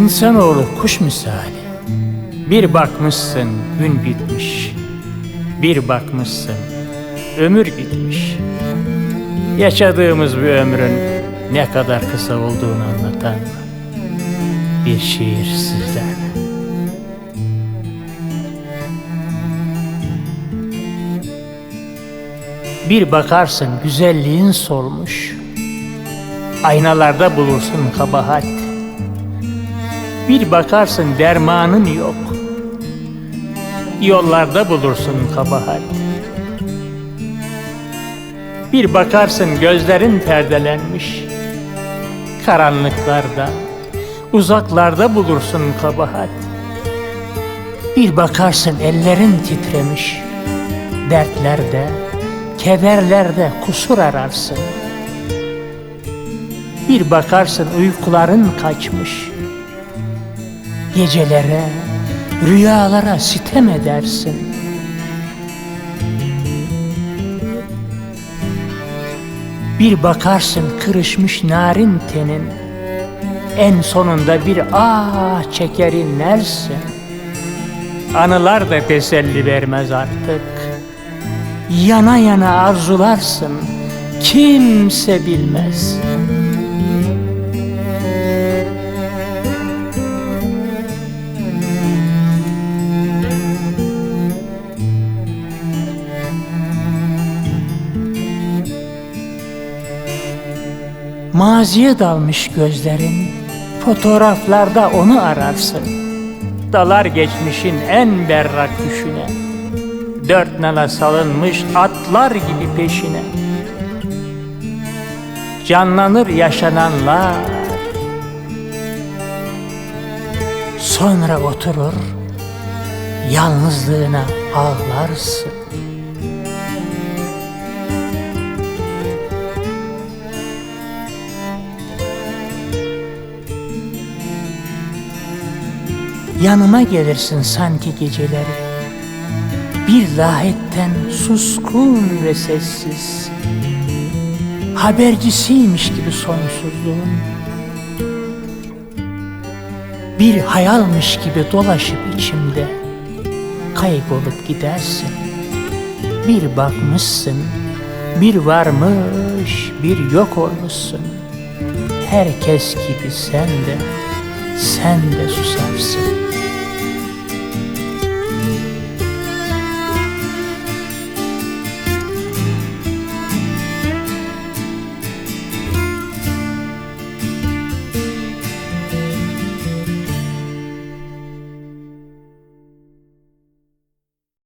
İnsanoğlu kuş misali. Bir bakmışsın gün bitmiş, bir bakmışsın ömür bitmiş. Yaşadığımız bir ömrün ne kadar kısa olduğunu anlatan bir şiir sizlerle. Bir bakarsın güzelliğin solmuş, aynalarda bulursun kabahat. Bir bakarsın dermanın yok, yollarda bulursun kabahat. Bir bakarsın gözlerin perdelenmiş, karanlıklarda, uzaklarda bulursun kabahat. Bir bakarsın ellerin titremiş, dertlerde, kederlerde kusur ararsın. Bir bakarsın uykuların kaçmış, gecelere, rüyalara sitem edersin. Bir bakarsın kırışmış narin tenin, en sonunda bir ah çeker inlersin. Anılar da teselli vermez artık, yana yana arzularsın, kimse bilmez. Maziye dalmış gözlerin, fotoğraflarda onu ararsın. Dalar geçmişin en berrak düşüne, dört nala salınmış atlar gibi peşine. Canlanır yaşananlar, sonra oturur yalnızlığına ağlarsın. Yanıma gelirsin sanki geceleri, bir lahetten suskun ve sessiz, habercisiymiş gibi sonsuzluğun. Bir hayalmiş gibi dolaşıp içimde, kaybolup gidersin. Bir bakmışsın, bir varmış, bir yok olmuşsun. Herkes gibi sen de susarsın.